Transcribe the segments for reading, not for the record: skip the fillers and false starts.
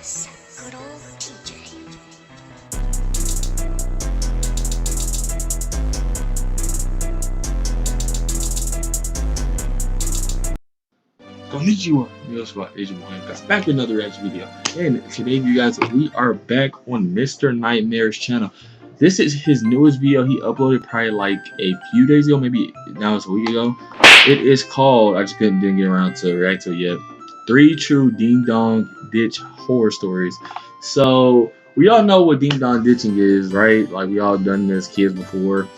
Yes, good old TJ. Konnichiwa, Yosuwa Asian guys. Back with another reaction video. And today, you guys, we are back on Mr. Nightmare's channel. This is his newest video. He uploaded probably like a few days ago, maybe now it's a week ago. It is called, I just didn't get around to react to it yet, 3 True Ding Dong Ditch Horror Stories. So, we all know what Ding Dong Ditching is, right? Like, we all done this as kids before.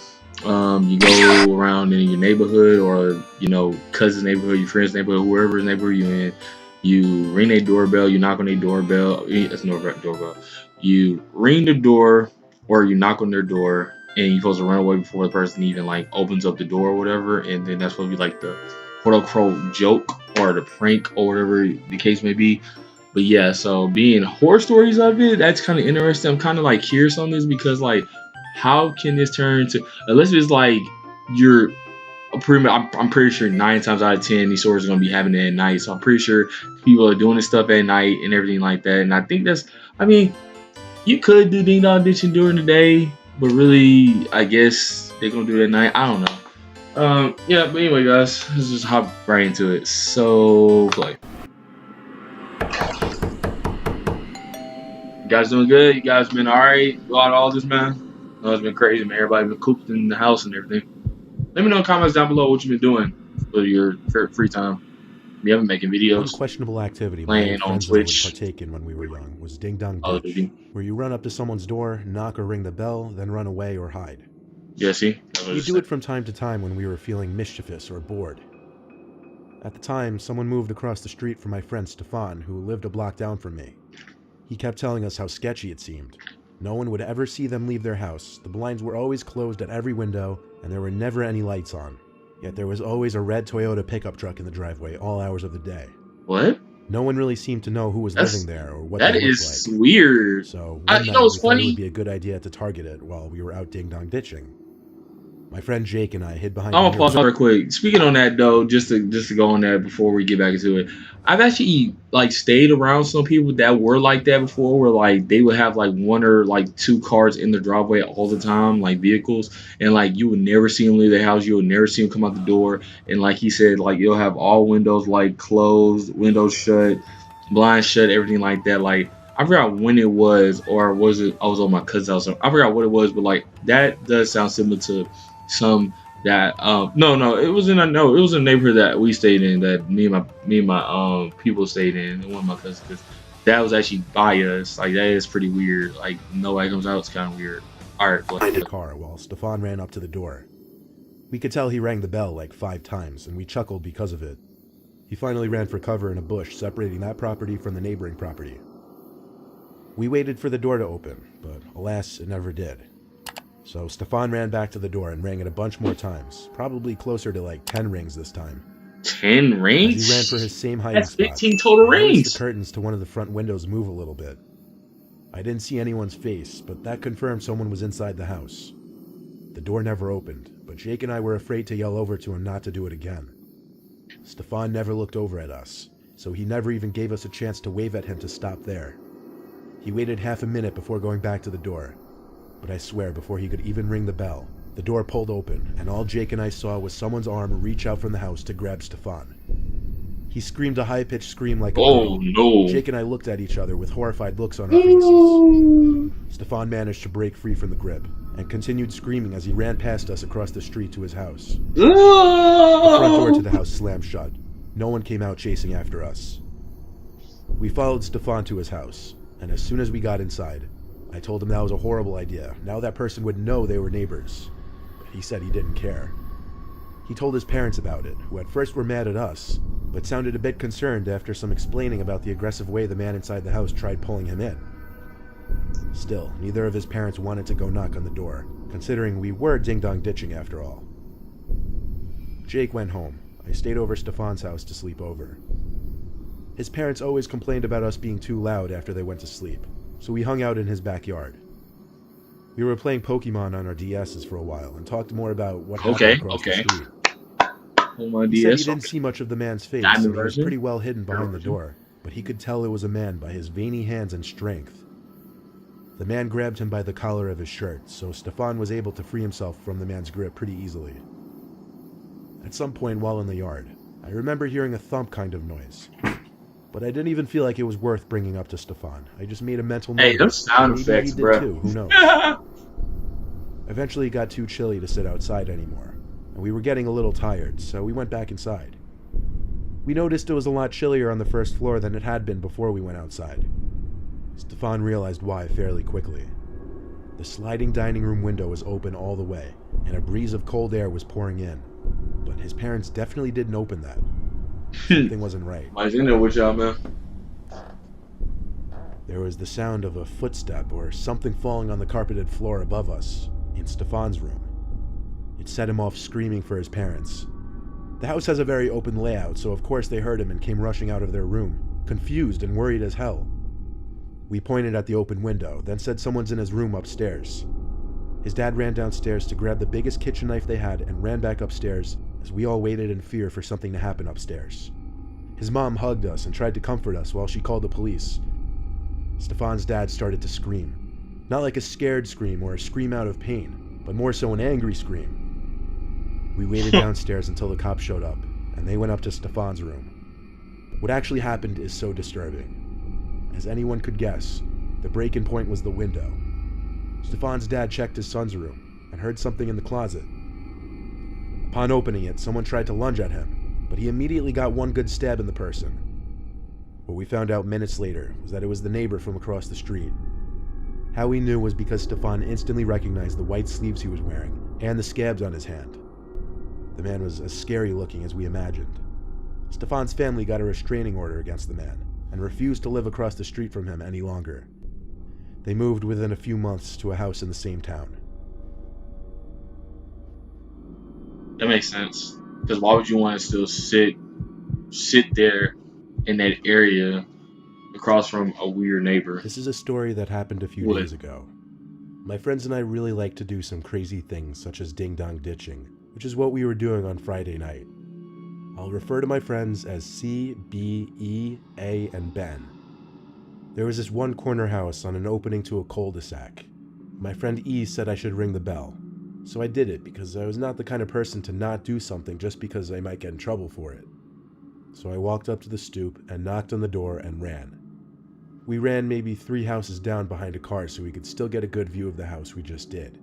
You go around in your neighborhood or cousin's neighborhood, your friend's neighborhood, wherever's neighborhood you're in. You ring a doorbell, you knock on a doorbell. It's no doorbell. You ring the door or you knock on their door, and you're supposed to run away before the person even like opens up the door or whatever. And then that's supposed to be like the quote unquote joke or the prank or whatever the case may be. But yeah, so being horror stories of it, that's kind of interesting. I'm kind of like curious on this because like, how can this turn into, unless it's like you're I'm pretty sure 9 times out of 10 these stories are gonna be happening at night. So I'm pretty sure people are doing this stuff at night and everything like that. And I think that's, I mean, you could do ding dong ditching during the day, but really, I guess they're gonna do it at night. I don't know. Yeah, but anyway, guys, let's just hop right into it. So play. You guys doing good? You guys been alright throughout all this, man? No, it's been crazy, man. Everybody been cooped in the house and everything. Let me know in the comments down below what you've been doing for your free time. You haven't making videos. One questionable activity playing on Twitch. would partake in when we were young was ding dong ditch, where you run up to someone's door, knock or ring the bell, then run away or hide. Yeah, see? We do it from time to time when we were feeling mischievous or bored. At the time, someone moved across the street from my friend Stefan, who lived a block down from me. He kept telling us how sketchy it seemed. No one would ever see them leave their house, the blinds were always closed at every window, and there were never any lights on. Yet there was always a red Toyota pickup truck in the driveway all hours of the day. What? No one really seemed to know who was living there or what that they looked is like. Weird. So you know what's we thought funny? it would be a good idea to target it while we were out ding dong ditching. My friend Jake and I hid behind. I'm gonna pause real quick. Speaking on that though, just to go on that before we get back into it, I've actually like stayed around some people that were like that before, where like they would have like 1 or like 2 cars in the driveway all the time, like vehicles, and like you would never see them leave the house, you would never see them come out the door, and like he said, like you'll have all windows like closed, windows shut, blinds shut, everything like that. Like I forgot when it was, or was it I was on my cousin's house. I forgot what it was, but like that does sound similar to some that no it was in a neighborhood that we stayed in, that me and my people stayed in, and one of my cousins, because that was actually by us. Like that is pretty weird. Like nobody comes out, it's kind of weird. All right, in the car while Stefan ran up to the door. We could tell he rang the bell like 5 times, and we chuckled because of it. He finally ran for cover in a bush separating that property from the neighboring property. We waited for the door to open, but alas, it never did. So Stefan ran back to the door and rang it a bunch more times, probably closer to like 10 rings this time. 10 rings? As he ran for his same hiding That's spot. 15 total rings. The curtains to one of the front windows move a little bit. I didn't see anyone's face, but that confirmed someone was inside the house. The door never opened, but Jake and I were afraid to yell over to him not to do it again. Stefan never looked over at us, so he never even gave us a chance to wave at him to stop there. He waited half a minute before going back to the door. But I swear, before he could even ring the bell, the door pulled open, and all Jake and I saw was someone's arm reach out from the house to grab Stefan. He screamed a high-pitched scream like a oh no. Jake and I looked at each other with horrified looks on our faces. Stefan managed to break free from the grip, and continued screaming as he ran past us across the street to his house. The front door to the house slammed shut. No one came out chasing after us. We followed Stefan to his house, and as soon as we got inside, I told him that was a horrible idea. Now that person would know they were neighbors. But he said he didn't care. He told his parents about it, who at first were mad at us, but sounded a bit concerned after some explaining about the aggressive way the man inside the house tried pulling him in. Still, neither of his parents wanted to go knock on the door, considering we were ding-dong ditching after all. Jake went home. I stayed over Stefan's house to sleep over. His parents always complained about us being too loud after they went to sleep, so we hung out in his backyard. We were playing Pokemon on our DSs for a while and talked more about what happened across the street. On my He said DS, he didn't see much of the man's face, and he was pretty well hidden behind the door, but he could tell it was a man by his veiny hands and strength. The man grabbed him by the collar of his shirt, so Stefan was able to free himself from the man's grip pretty easily. At some point while in the yard, I remember hearing a thump kind of noise, but I didn't even feel like it was worth bringing up to Stefan. I just made a mental note. Hey, those sound maybe effects, he did bro. too, who knows? Eventually it got too chilly to sit outside anymore, and we were getting a little tired, so we went back inside. We noticed it was a lot chillier on the first floor than it had been before we went outside. Stefan realized why fairly quickly. The sliding dining room window was open all the way, and a breeze of cold air was pouring in. But his parents definitely didn't open that. Something wasn't right. Why's in there with y'all, man? There was the sound of a footstep or something falling on the carpeted floor above us in Stefan's room. It set him off screaming for his parents. The house has a very open layout, so of course they heard him and came rushing out of their room, confused and worried as hell. We pointed at the open window, then said someone's in his room upstairs. His dad ran downstairs to grab the biggest kitchen knife they had and ran back upstairs as we all waited in fear for something to happen upstairs. His mom hugged us and tried to comfort us while she called the police. Stefan's dad started to scream. Not like a scared scream or a scream out of pain, but more so an angry scream. We waited downstairs until the cops showed up, and they went up to Stefan's room. What actually happened is so disturbing. As anyone could guess, the break-in point was the window. Stefan's dad checked his son's room and heard something in the closet. Upon opening it, someone tried to lunge at him, but he immediately got one good stab in the person. What we found out minutes later was that it was the neighbor from across the street. How we knew was because Stefan instantly recognized the white sleeves he was wearing and the scabs on his hand. The man was as scary looking as we imagined. Stefan's family got a restraining order against the man and refused to live across the street from him any longer. They moved within a few months to a house in the same town. That makes sense. Because why would you want to still sit there in that area across from a weird neighbor? This is a story that happened a few days ago. My friends and I really like to do some crazy things such as ding-dong ditching, which is what we were doing on Friday night. I'll refer to my friends as C, B, E, A, and Ben. There was this one corner house on an opening to a cul-de-sac. My friend E said I should ring the bell, so I did it because I was not the kind of person to not do something just because I might get in trouble for it. So I walked up to the stoop and knocked on the door and ran. We ran maybe 3 houses down behind a car so we could still get a good view of the house we just did.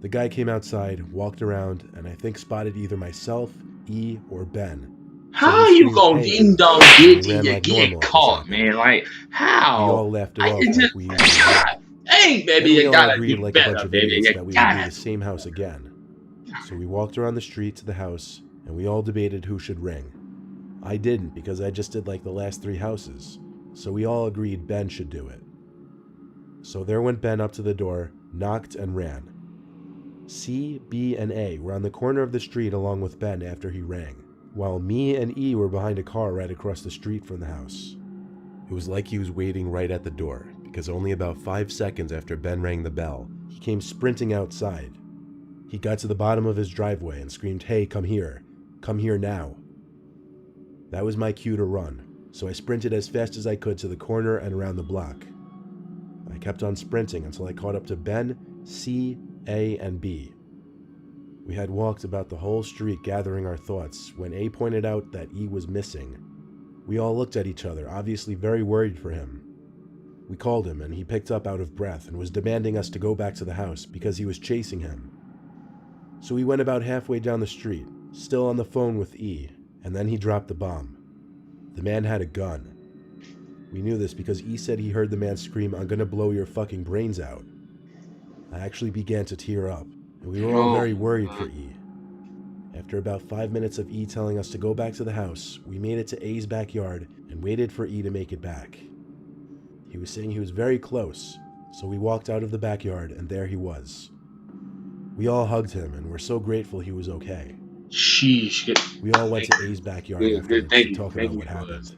The guy came outside, walked around, and I think spotted either myself, E, or Ben. How you gonna ding dong ditch and you get caught, man? Like, how? We all laughed it off like we usually God, hey, baby, we you all gotta agreed do like a bunch better, of baby. idiots You that we would do the gotta. same house again. So we walked around the street to the house, and we all debated who should ring. I didn't because I just did like the last 3 houses, so we all agreed Ben should do it. So there went Ben up to the door, knocked, and ran. C, B, and A were on the corner of the street along with Ben after he rang, while me and E were behind a car right across the street from the house. It was like he was waiting right at the door, because only about 5 seconds after Ben rang the bell, he came sprinting outside. He got to the bottom of his driveway and screamed, "Hey, come here now." That was my cue to run, so I sprinted as fast as I could to the corner and around the block. I kept on sprinting until I caught up to Ben, C, A, and B. We had walked about the whole street gathering our thoughts when A pointed out that E was missing. We all looked at each other, obviously very worried for him. We called him and he picked up out of breath and was demanding us to go back to the house because he was chasing him. So we went about halfway down the street, still on the phone with E, and then he dropped the bomb. The man had a gun. We knew this because E said he heard the man scream, "I'm gonna blow your fucking brains out." I actually began to tear up, and we were all very worried for E. After about 5 minutes of E telling us to go back to the house, we made it to A's backyard and waited for E to make it back. He was saying he was very close, so we walked out of the backyard and there he was. We all hugged him and were so grateful he was okay. Sheesh. We all went to A's backyard afterwards to talk about what happened.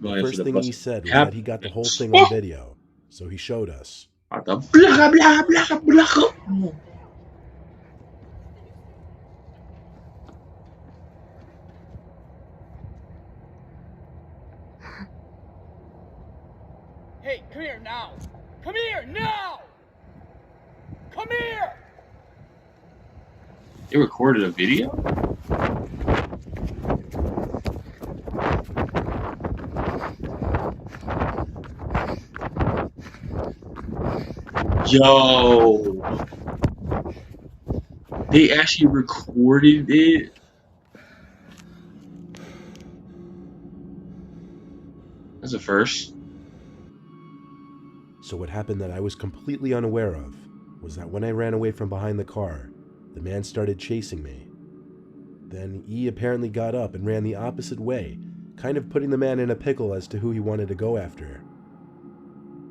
The first thing he said was that he got the whole thing on video, so he showed us. Hey, come here now! Come here now! Come here! They recorded a video? Yo! They actually recorded it? That's a first. So what happened that I was completely unaware of was that when I ran away from behind the car, the man started chasing me. Then E apparently got up and ran the opposite way, kind of putting the man in a pickle as to who he wanted to go after.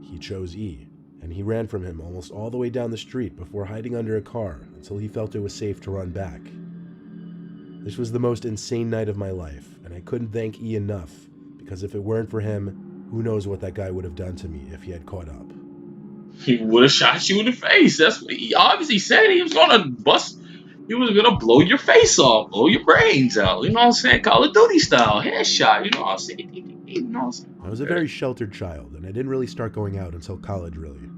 He chose E, and he ran from him almost all the way down the street before hiding under a car until he felt it was safe to run back. This was the most insane night of my life, and I couldn't thank E enough, because if it weren't for him, who knows what that guy would have done to me if he had caught up. He would have shot you in the face. That's what he obviously said. He was gonna bust. He was gonna blow your face off, blow your brains out. You know what I'm saying? Call of Duty style, headshot. You know what I'm saying? You know what I'm saying? I was a very sheltered child, and I didn't really start going out until college, really.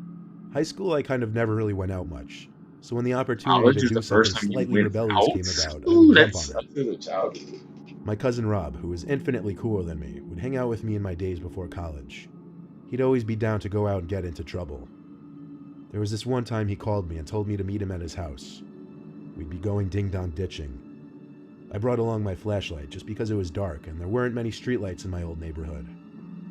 High school, I kind of never really went out much. So when the opportunity to do something slightly rebellious came about, I would jump on it. My cousin Rob, who was infinitely cooler than me, would hang out with me in my days before college. He'd always be down to go out and get into trouble. There was this one time he called me and told me to meet him at his house. We'd be going ding-dong ditching. I brought along my flashlight just because it was dark and there weren't many streetlights in my old neighborhood.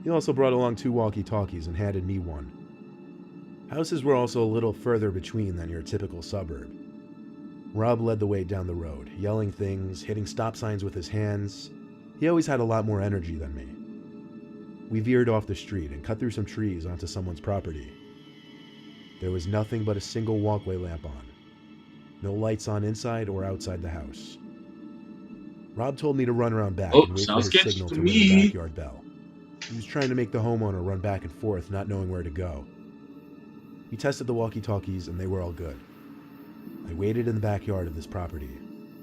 He also brought along 2 walkie-talkies and handed me one. Houses were also a little further between than your typical suburb. Rob led the way down the road, yelling things, hitting stop signs with his hands. He always had a lot more energy than me. We veered off the street and cut through some trees onto someone's property. There was nothing but a single walkway lamp on. No lights on inside or outside the house. Rob told me to run around back and wait for his signal to ring the backyard bell. He was trying to make the homeowner run back and forth, not knowing where to go. He tested the walkie-talkies and they were all good. I waited in the backyard of this property.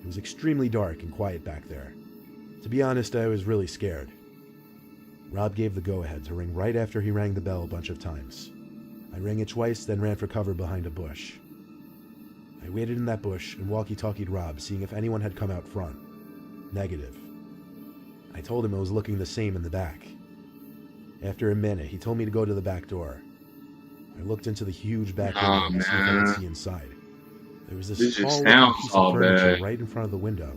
It was extremely dark and quiet back there. To be honest, I was really scared. Rob gave the go-ahead to ring right after he rang the bell a bunch of times. I rang it twice, then ran for cover behind a bush. I waited in that bush and walkie-talkied Rob, seeing if anyone had come out front. Negative. I told him it was looking the same in the back. After a minute, he told me to go to the back door. I looked into the huge back window to see if I could see inside. There was this tall piece of furniture right in front of the window,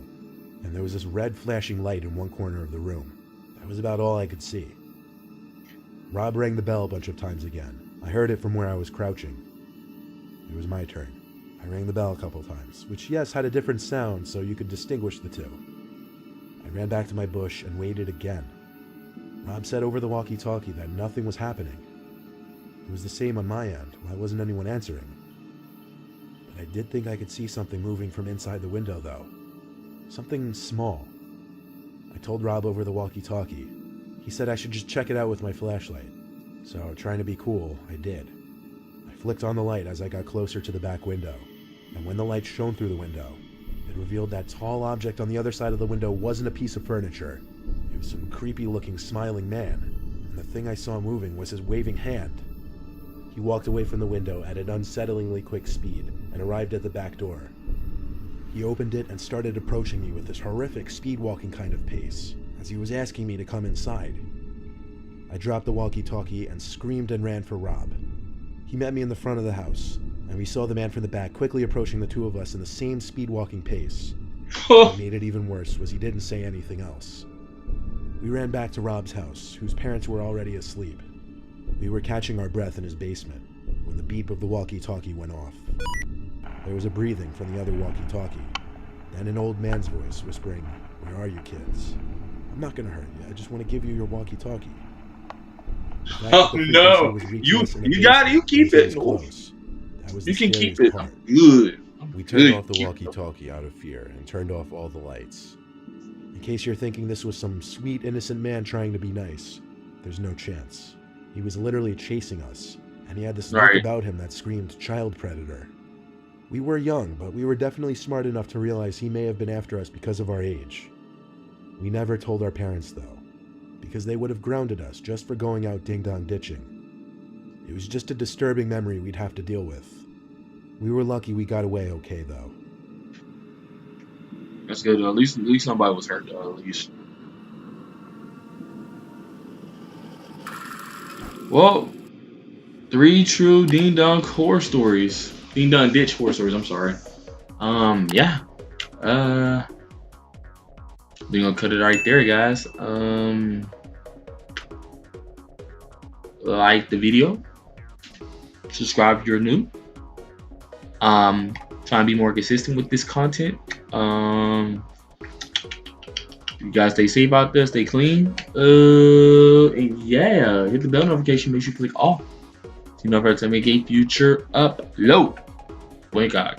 and there was this red flashing light in one corner of the room. That was about all I could see. Rob rang the bell a bunch of times again. I heard it from where I was crouching. It was my turn. I rang the bell a couple times, which yes had a different sound so you could distinguish the two. I ran back to my bush and waited again. Rob said over the walkie-talkie that nothing was happening. It was the same on my end. Why wasn't anyone answering? But I did think I could see something moving from inside the window, though. Something small. I told Rob over the walkie-talkie. He said I should just check it out with my flashlight. So, trying to be cool, I did. I flicked on the light as I got closer to the back window, and when the light shone through the window, it revealed that tall object on the other side of the window wasn't a piece of furniture. It was some creepy-looking smiling man, and the thing I saw moving was his waving hand. He walked away from the window at an unsettlingly quick speed and arrived at the back door. He opened it and started approaching me with this horrific speed-walking kind of pace, as he was asking me to come inside. I dropped the walkie-talkie and screamed and ran for Rob. He met me in the front of the house, and we saw the man from the back quickly approaching the two of us in the same speed-walking pace. What made it even worse was he didn't say anything else. We ran back to Rob's house, whose parents were already asleep. We were catching our breath in his basement when the beep of the walkie-talkie went off. There was a breathing from the other walkie-talkie, then an old man's voice whispering, "Where are you kids? I'm not gonna hurt you, I just want to give you your walkie-talkie." Oh no! You got it. You keep it. You can keep it. I'm good. We turned off the walkie-talkie out of fear and turned off all the lights. In case you're thinking this was some sweet, innocent man trying to be nice, there's no chance. He was literally chasing us, and he had this look about him that screamed child predator. We were young, but we were definitely smart enough to realize he may have been after us because of our age. We never told our parents, though, because they would have grounded us just for going out ding-dong ditching. It was just a disturbing memory we'd have to deal with. We were lucky we got away okay, though. That's good. At least nobody was hurt. At least. Well, 3 true Ding Dong horror stories. Ding Dong Ditch horror stories. I'm sorry. Yeah. We're gonna cut it right there, guys. Like the video. Subscribe if you're new. Trying to be more consistent with this content. You guys stay safe out there, stay clean. And yeah, hit the bell notification, make sure you click all so you know if I make a future upload. INCOG.